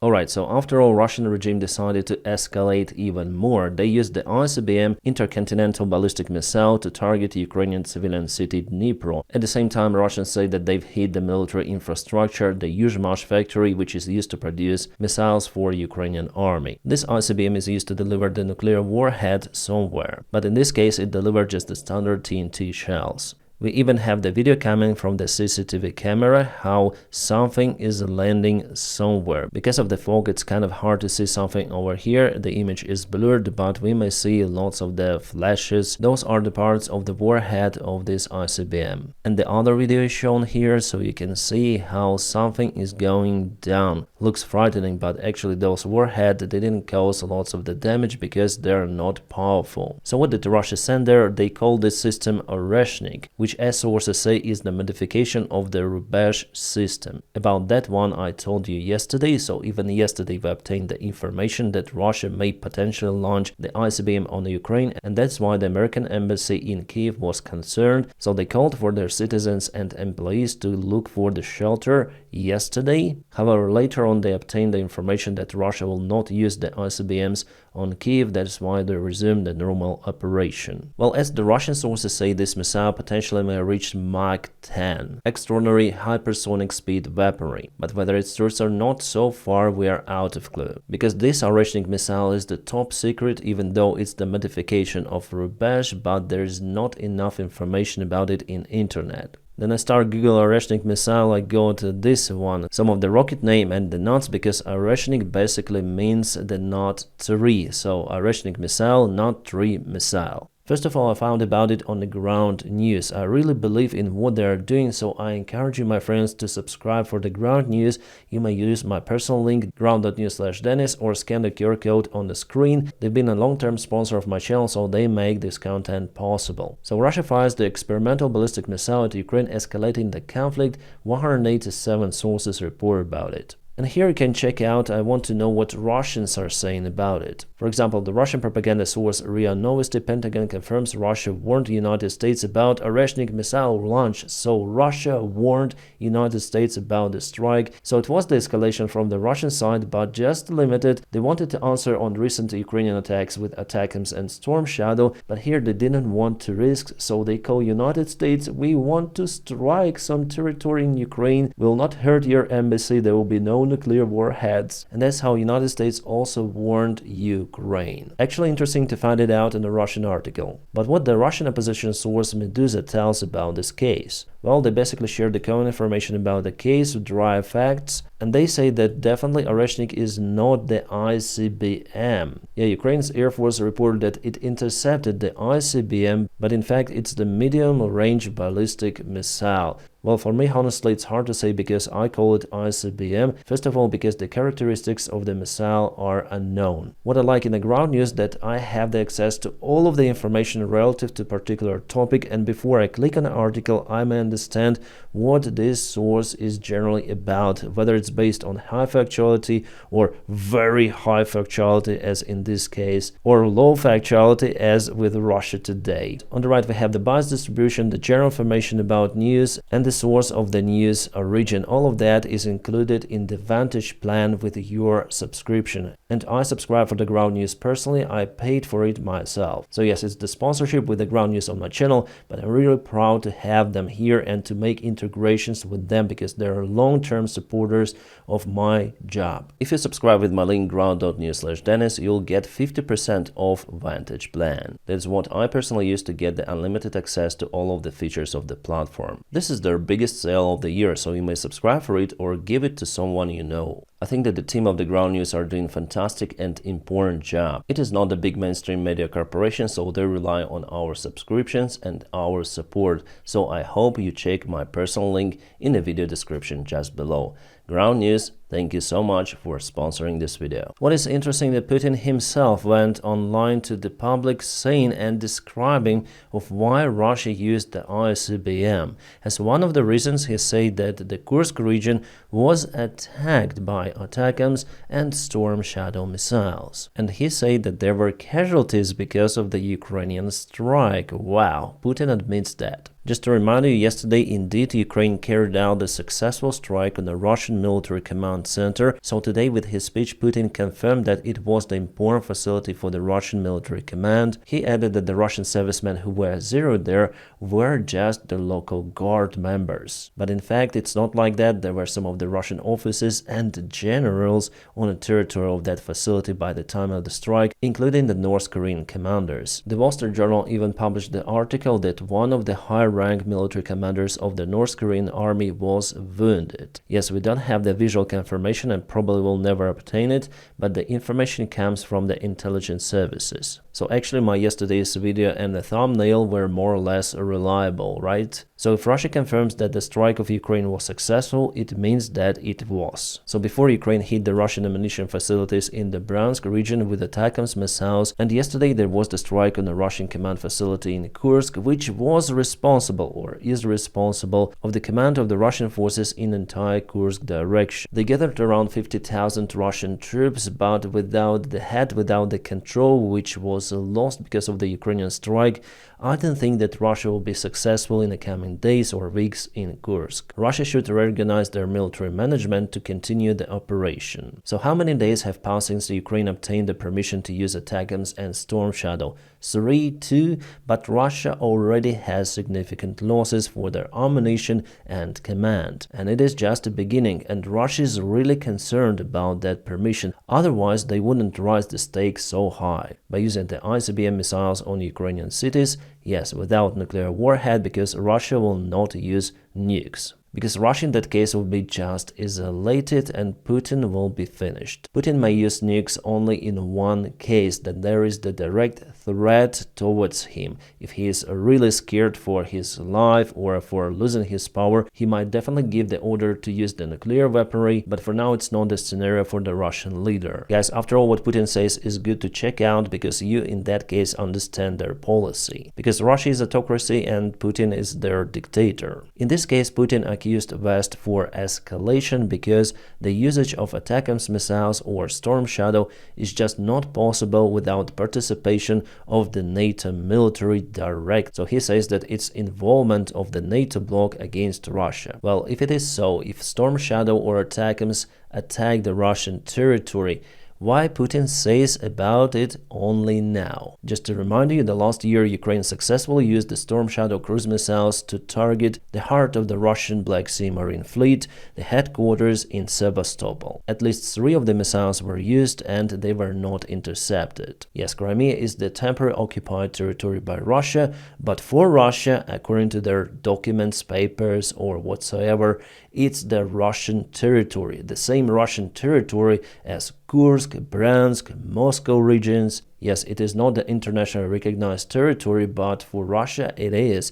Alright, so after all, Russian regime decided to escalate even more. They used the ICBM intercontinental ballistic missile to target Ukrainian civilian city Dnipro. At the same time, Russians say that they've hit the military infrastructure, the Yuzhmash factory, which is used to produce missiles for Ukrainian army. This ICBM is used to deliver the nuclear warhead somewhere, but in this case it delivered just the standard TNT shells. We even have the video coming from the CCTV camera, how something is landing somewhere. Because of the fog, it's kind of hard to see something over here. The image is blurred, but we may see lots of the flashes. Those are the parts of the warhead of this ICBM. And the other video is shown here, so you can see how something is going down. Looks frightening, but actually those warheads didn't cause lots of the damage because they're not powerful. So what did Russia send there? They called this system Oreshnik, which as sources say is the modification of the Rubbez system. About that one I told you yesterday, so even yesterday we obtained the information that Russia may potentially launch the ICBM on Ukraine, and that's why the American embassy in Kiev was concerned, so they called for their citizens and employees to look for the shelter yesterday. However, later on they obtained the information that Russia will not use the ICBMs on Kiev, that's why they resumed the normal operation. Well, as the Russian sources say, this missile potentially may reach Mach 10, extraordinary hypersonic speed weaponry. But whether it's true or not, so far we are out of clue. Because this Oreshnik missile is the top secret, even though it's the modification of Rubbez, but there is not enough information about it in internet. Then I start Google Oreshnik missile, I got this one, some of the rocket name and the knots, because Oreshnik basically means the knot 3, so Oreshnik missile, knot 3 missile. First of all, I found about it on the ground news. I really believe in what they are doing, so I encourage you, my friends, to subscribe for the ground news. You may use my personal link ground.news/Dennis or scan the QR code on the screen. They've been a long-term sponsor of my channel, so they make this content possible. So Russia fires the experimental ballistic missile at Ukraine, escalating the conflict. 187 sources report about it. And here you can check out, I want to know what Russians are saying about it. For example, the Russian propaganda source RIA Novosti, Pentagon confirms Russia warned the United States about Oreshnik missile launch. So Russia warned United States about the strike. So it was the escalation from the Russian side, but just limited. They wanted to answer on recent Ukrainian attacks with ATACMS and Storm Shadow, but here they didn't want to risk, so they call United States, we want to strike some territory in Ukraine, will not hurt your embassy, there will be no nuclear warheads. And that's how United States also warned Ukraine. Actually interesting to find it out in a Russian article. But what the Russian opposition source Meduza tells about this case? Well, they basically shared the common information about the case with dry facts, and they say that definitely Oreshnik is not the ICBM. Yeah, Ukraine's Air Force reported that it intercepted the ICBM, but in fact it's the medium-range ballistic missile. Well, for me, honestly, it's hard to say because I call it ICBM. First of all, because the characteristics of the missile are unknown. What I like in the ground news that I have the access to all of the information relative to a particular topic, and before I click on an article, I may understand what this source is generally about, whether it's based on high factuality or very high factuality as in this case, or low factuality as with Russia Today. On the right, we have the bias distribution, the general information about news, and the source of the news origin. All of that is included in the Vantage plan with your subscription. And I subscribe for the ground news personally, I paid for it myself. So yes, it's the sponsorship with the ground news on my channel, but I'm really proud to have them here and to make integrations with them because they're long-term supporters of my job. If you subscribe with my link ground.news/Dennis, you'll get 50% off Vantage plan. That's what I personally use to get the unlimited access to all of the features of the platform. This is their biggest sale of the year, so you may subscribe for it or give it to someone you know. I think that the team of the ground news are doing fantastic and important job. It is not a big mainstream media corporation, so they rely on our subscriptions and our support. So I hope you check my personal link in the video description just below. Ground News, thank you so much for sponsoring this video. What is interesting that Putin himself went online to the public saying and describing of why Russia used the ICBM. As one of the reasons, he said that the Kursk region was attacked by ATACMS and Storm Shadow missiles. And he said that there were casualties because of the Ukrainian strike. Wow, Putin admits that. Just to remind you, yesterday indeed Ukraine carried out a successful strike on the Russian military command command center. So today with his speech, Putin confirmed that it was the important facility for the Russian military command. He added that the Russian servicemen who were zeroed there were just the local guard members. But in fact, it's not like that. There were some of the Russian officers and generals on the territory of that facility by the time of the strike, including the North Korean commanders. The Wall Street Journal even published the article that one of the high-ranked military commanders of the North Korean army was wounded. Yes, we don't have the visual confirmation and probably will never obtain it, but the information comes from the intelligence services. So actually my yesterday's video and the thumbnail were more or less reliable, right? So if Russia confirms that the strike of Ukraine was successful, it means that it was. So before Ukraine hit the Russian ammunition facilities in the Bryansk region with the ATACMS missiles, and yesterday there was the strike on the Russian command facility in Kursk, which was responsible or is responsible of the command of the Russian forces in entire Kursk direction. They gathered around 50,000 Russian troops, but without the head, without the control, which was lost because of the Ukrainian strike. I don't think that Russia will be successful in the coming days or weeks in Kursk. Russia should reorganize their military management to continue the operation. So how many days have passed since Ukraine obtained the permission to use ATACMS and Storm Shadow? 3, 2, but Russia already has significant losses for their ammunition and command. And it is just the beginning, and Russia is really concerned about that permission, otherwise they wouldn't raise the stakes so high. By using the ICBM missiles on Ukrainian cities, yes, without nuclear warhead, because Russia will not use nukes. Because Russia in that case will be just isolated and Putin will be finished. Putin may use nukes only in one case, that there is the direct threat towards him. If he is really scared for his life or for losing his power, he might definitely give the order to use the nuclear weaponry, but for now it's not the scenario for the Russian leader. Guys, after all, what Putin says is good to check out, because you in that case understand their policy. Because Russia is autocracy and Putin is their dictator. In this case, Putin accused West for escalation because the usage of ATACMS missiles or Storm Shadow is just not possible without participation of the NATO military direct. So he says that it's involvement of the NATO bloc against Russia. Well, if it is so, if Storm Shadow or ATACMS attack the Russian territory, why Putin says about it only now? Just to remind you, the last year Ukraine successfully used the Storm Shadow cruise missiles to target the heart of the Russian Black Sea Marine Fleet, the headquarters in Sevastopol. At least 3 of the missiles were used and they were not intercepted. Yes, Crimea is the temporary occupied territory by Russia, but for Russia, according to their documents, papers or whatsoever, it's the Russian territory, the same Russian territory as Kursk, Bryansk, Moscow regions. Yes, it is not the internationally recognized territory, but for Russia it is.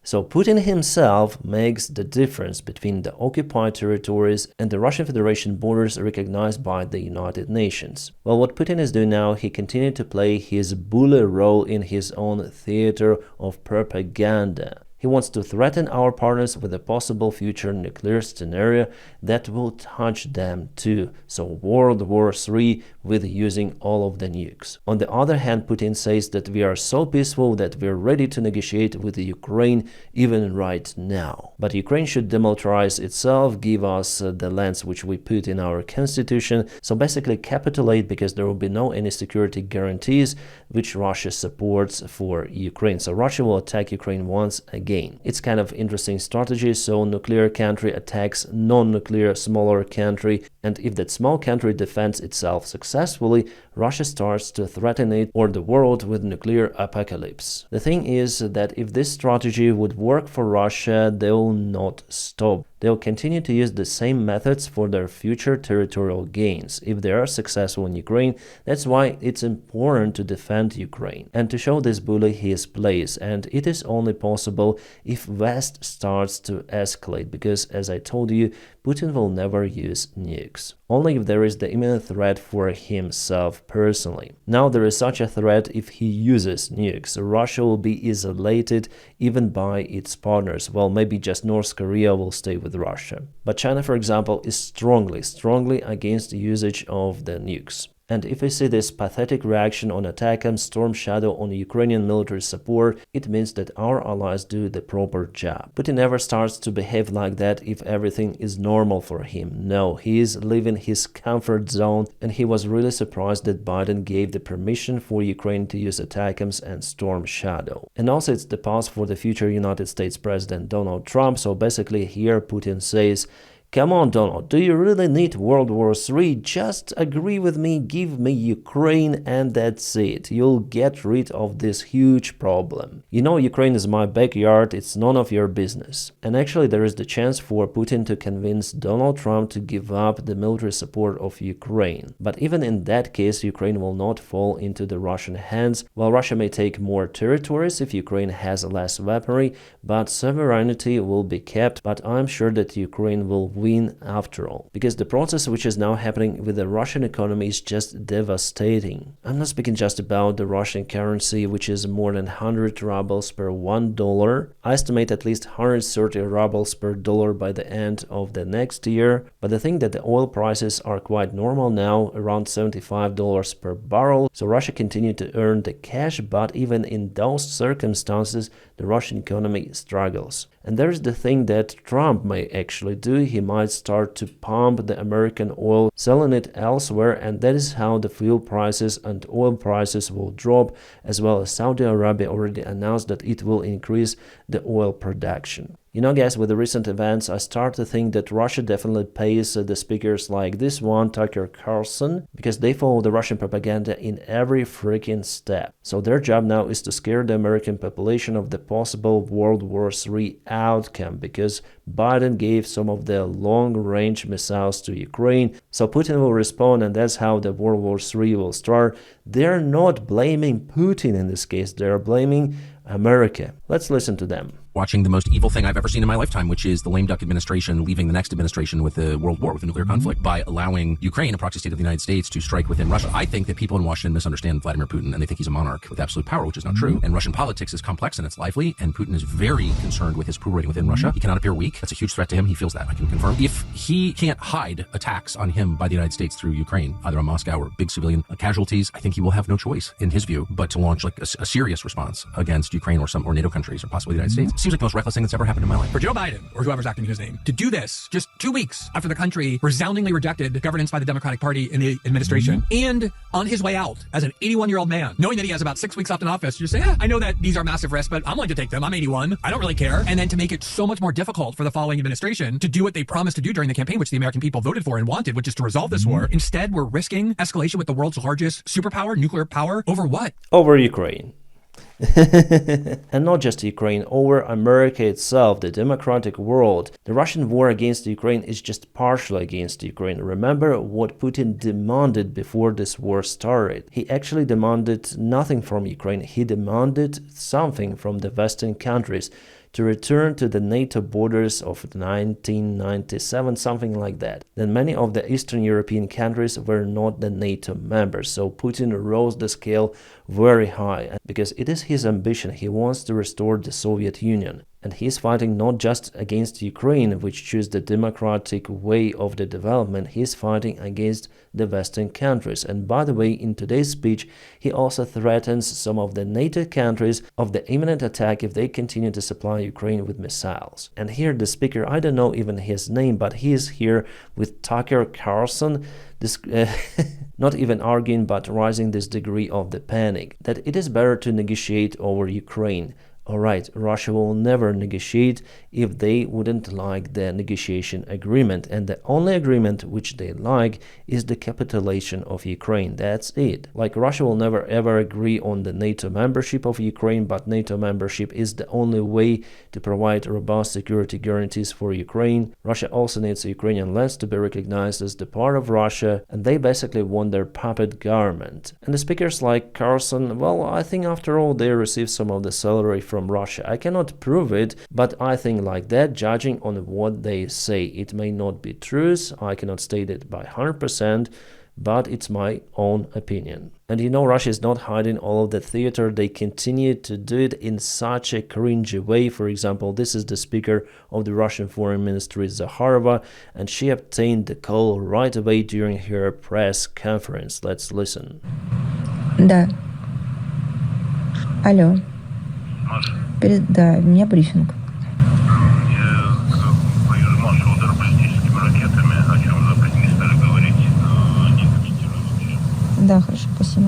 So Putin himself makes the difference between the occupied territories and the Russian Federation borders recognized by the United Nations. Well, what Putin is doing now, he continued to play his bully role in his own theater of propaganda. He wants to threaten our partners with a possible future nuclear scenario that will touch them too. So World War III with using all of the nukes. On the other hand, Putin says that we are so peaceful that we are ready to negotiate with Ukraine even right now. But Ukraine should demilitarize itself, give us the lands which we put in our constitution. So basically capitulate, because there will be no any security guarantees which Russia supports for Ukraine. So Russia will attack Ukraine once again. It's kind of interesting strategy. So nuclear country attacks non-nuclear smaller country, and if that small country defends itself successfully, Russia starts to threaten it or the world with nuclear apocalypse. The thing is that if this strategy would work for Russia, they will not stop. They'll continue to use the same methods for their future territorial gains. If they are successful in Ukraine, that's why it's important to defend Ukraine and to show this bully his place. And it is only possible if West starts to escalate, because as I told you, Putin will never use nukes. Only if there is the imminent threat for himself personally. Now there is such a threat if he uses nukes. Russia will be isolated even by its partners. Well, maybe just North Korea will stay with Russia. But China, for example, is strongly against the usage of the nukes. And if we see this pathetic reaction on ATACMS Storm Shadow on Ukrainian military support, it means that our allies do the proper job. Putin never starts to behave like that if everything is normal for him. No, he is leaving his comfort zone, and he was really surprised that Biden gave the permission for Ukraine to use ATACMS and Storm Shadow. And also it's the pause for the future United States President Donald Trump, so basically here Putin says, "Come on, Donald, do you really need World War III? Just agree with me, give me Ukraine, and that's it. You'll get rid of this huge problem. You know, Ukraine is my backyard, it's none of your business." And actually there is the chance for Putin to convince Donald Trump to give up the military support of Ukraine. But even in that case, Ukraine will not fall into the Russian hands. While Russia may take more territories if Ukraine has less weaponry, but sovereignty will be kept. But I'm sure that Ukraine will win after all, because the process which is now happening with the Russian economy is just devastating. I'm not speaking just about the Russian currency, which is more than 100 rubles per $1. I estimate at least 130 rubles per dollar by the end of the next year. But the thing that the oil prices are quite normal now, around $75 per barrel. So Russia continued to earn the cash, but even in those circumstances, the Russian economy struggles. And there's the thing that Trump may actually do. He might start to pump the American oil, selling it elsewhere, and that is how the fuel prices and oil prices will drop, as well as Saudi Arabia already announced that it will increase the oil production. You know, guys, with the recent events, I start to think that Russia definitely pays the speakers like this one, Tucker Carlson, because they follow the Russian propaganda in every freaking step. So their job now is to scare the American population of the possible World War III outcome, because Biden gave some of the long-range missiles to Ukraine. So Putin will respond, and that's how the World War III will start. They're not blaming Putin in this case, they're blaming America. Let's listen to them. Watching the most evil thing I've ever seen in my lifetime, which is the lame duck administration leaving the next administration with the world war, with a nuclear conflict, by allowing Ukraine, a proxy state of the United States, to strike within Russia. I think that people in Washington misunderstand Vladimir Putin, and they think he's a monarch with absolute power, which is not true. And Russian politics is complex and it's lively, and Putin is very concerned with his approval rating within Russia. He cannot appear weak. That's a huge threat to him. He feels that. I can confirm. If he can't hide attacks on him by the United States through Ukraine, either on Moscow or big civilian casualties, I think he will have no choice, in his view, but to launch like a serious response against Ukraine or NATO countries, or possibly the United States. It seems like the most reckless thing that's ever happened in my life. For Joe Biden, or whoever's acting in his name, to do this just 2 weeks after the country resoundingly rejected governance by the Democratic Party in the administration, and on his way out as an 81-year-old man, knowing that he has about 6 weeks left in office, you just say, I know that these are massive risks, but I'm willing to take them. I'm 81. I don't really care. And then to make it so much more difficult for the following administration to do what they promised to do during the campaign, which the American people voted for and wanted, which is to resolve this war. Instead, we're risking escalation with the world's largest superpower, nuclear power, over what? Over Ukraine. And not just Ukraine, over America itself, the democratic world. The Russian war against Ukraine is just partially against Ukraine. Remember what Putin demanded before this war started. He actually demanded nothing from Ukraine. He demanded something from the Western countries to return to the NATO borders of 1997, something like that. Then many of the Eastern European countries were not the NATO members, so Putin rose the scale very high, because it is his ambition. He wants to restore the Soviet Union. And he's fighting not just against Ukraine, which choose the democratic way of the development, he's fighting against the Western countries. And by the way, in today's speech, he also threatens some of the NATO countries of the imminent attack if they continue to supply Ukraine with missiles. And here the speaker, I don't know even his name, but he is here with Tucker Carlson, this, not even arguing, but rising this degree of the panic, that it is better to negotiate over Ukraine. Alright, Russia will never negotiate if they wouldn't like the negotiation agreement, and the only agreement which they like is the capitulation of Ukraine. That's it. Like, Russia will never ever agree on the NATO membership of Ukraine, but NATO membership is the only way to provide robust security guarantees for Ukraine. Russia also needs Ukrainian lands to be recognized as the part of Russia, and they basically want their puppet government. And the speakers like Carlson, well, I think after all they receive some of the salary from Russia. I cannot prove it, but I think like that, judging on what they say. It may not be true, I cannot state it by 100%, but it's my own opinion. And you know, Russia is not hiding all of the theater. They continue to do it in such a cringy way. For example, this is the speaker of the Russian Foreign Ministry, Zakharova, and she obtained the call right away during her press conference. Let's listen. Да. Алло. Маша, Да, у меня брифинг. я боюсь Машу удар баллистическими ракетами, о чем западники не стали говорить, не комментировали. Да, хорошо, спасибо.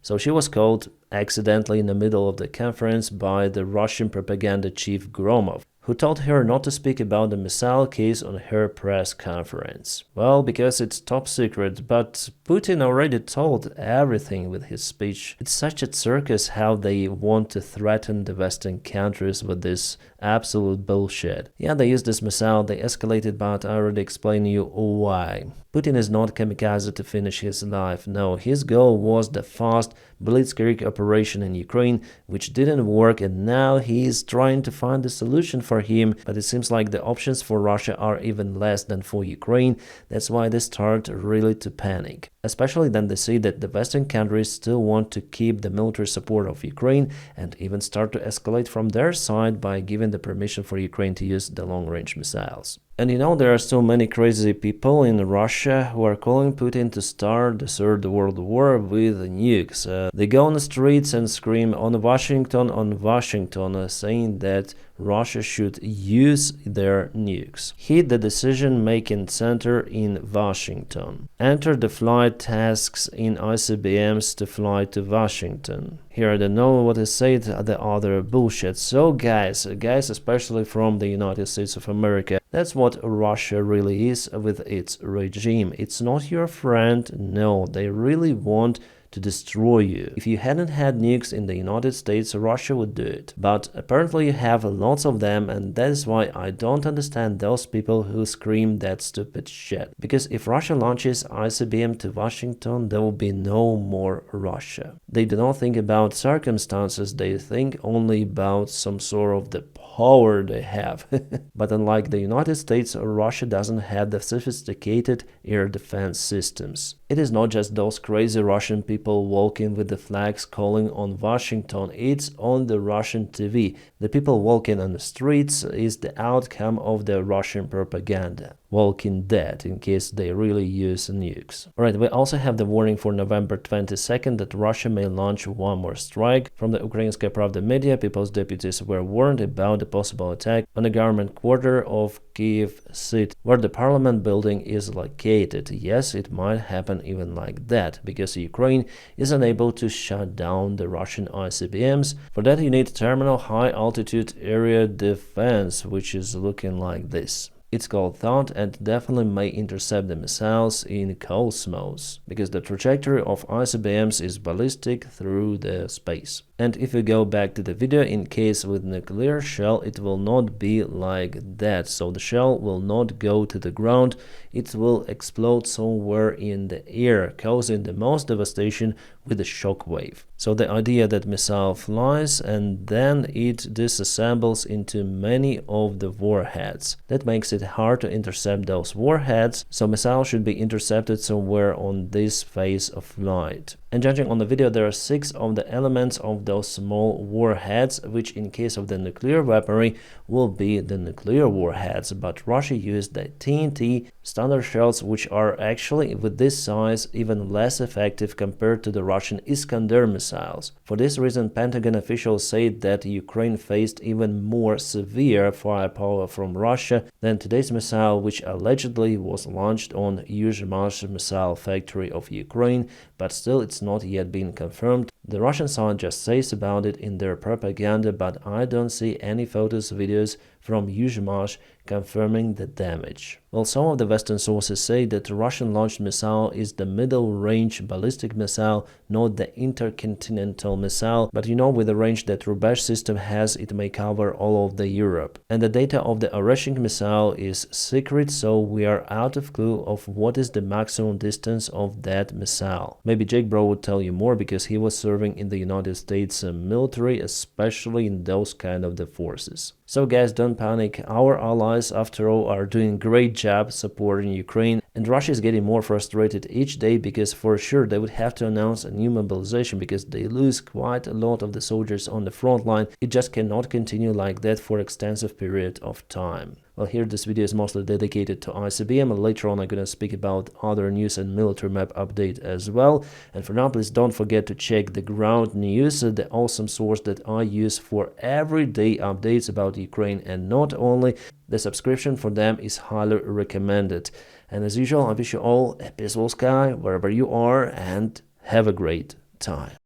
So she was called accidentally in the middle of the conference by the Russian propaganda chief Gromov, who told her not to speak about the missile case on her press conference. Well, because it's top secret, but Putin already told everything with his speech. It's such a circus how they want to threaten the Western countries with this absolute bullshit. Yeah, they used this missile, they escalated, but I already explained to you why. Putin is not kamikaze to finish his life. No, his goal was the fast blitzkrieg operation in Ukraine, which didn't work, and now he is trying to find a solution for him, but it seems like the options for Russia are even less than for Ukraine. That's why they start really to panic. Especially then they see that the Western countries still want to keep the military support of Ukraine and even start to escalate from their side by giving the permission for Ukraine to use the long-range missiles. And you know, there are so many crazy people in Russia who are calling Putin to start the Third World War with nukes. They go on the streets and scream on Washington, saying that Russia should use their nukes. Hit the decision-making center in Washington. Enter the flight tasks in ICBMs to fly to Washington. Here I don't know what to say to the other bullshit. So guys, especially from the United States of America, that's what Russia really is with its regime. It's not your friend, no, they really want to destroy you. If you hadn't had nukes in the United States, Russia would do it. But apparently you have lots of them, and that is why I don't understand those people who scream that stupid shit. Because if Russia launches ICBM to Washington, there will be no more Russia. They do not think about circumstances, they think only about some sort of the power they have. But unlike the United States, Russia doesn't have the sophisticated air defense systems. It is not just those crazy Russian people walking with the flags calling on Washington, it's on the Russian TV. The people walking on the streets is the outcome of the Russian propaganda. Walking dead in case they really use nukes. Alright, we also have the warning for November 22nd that Russia may launch one more strike. From the Ukrainskaya Pravda media, people's deputies were warned about the possible attack on the government quarter of Kiev City, where the parliament building is located. Yes, it might happen even like that, because Ukraine is unable to shut down the Russian ICBMs. For that you need terminal high altitude area defense, which is looking like this. It's called THAAD and definitely may intercept the missiles in cosmos, because the trajectory of ICBMs is ballistic through the space. And if we go back to the video, in case with nuclear shell, it will not be like that. So the shell will not go to the ground, it will explode somewhere in the air, causing the most devastation with a shock wave. So the idea that missile flies and then it disassembles into many of the warheads. That makes it hard to intercept those warheads, so missile should be intercepted somewhere on this phase of flight. And judging on the video, there are 6 of the elements of those small warheads, which in case of the nuclear weaponry will be the nuclear warheads, but Russia used the TNT standard shells, which are actually with this size even less effective compared to the Russian Iskander missiles. For this reason, Pentagon officials say that Ukraine faced even more severe firepower from Russia than today's missile, which allegedly was launched on Yuzhmash missile factory of Ukraine, but still it's not yet been confirmed. The Russian side just says about it in their propaganda, but I don't see any photos, videos from Yuzhmash confirming the damage. Well, some of the Western sources say that the Russian launched missile is the middle-range ballistic missile, not the intercontinental missile, but you know, with the range that Rubbach system has, it may cover all of the Europe. And the data of the Oreshnik missile is secret, so we are out of clue of what is the maximum distance of that missile. Maybe Jake Bro would tell you more, because he was serving in the United States military, especially in those kind of the forces. So guys, don't panic, our allies after all are doing great job supporting Ukraine, And Russia is getting more frustrated each day because for sure they would have to announce a new mobilization because they lose quite a lot of the soldiers on the front line. It just cannot continue like that for an extensive period of time. Well, here this video is mostly dedicated to ICBM, and later on I'm going to speak about other news and military map update as well. And for now, please don't forget to check the ground news, the awesome source that I use for everyday updates about Ukraine, and not only. The subscription for them is highly recommended. And as usual, I wish you all a peaceful sky wherever you are, and have a great time.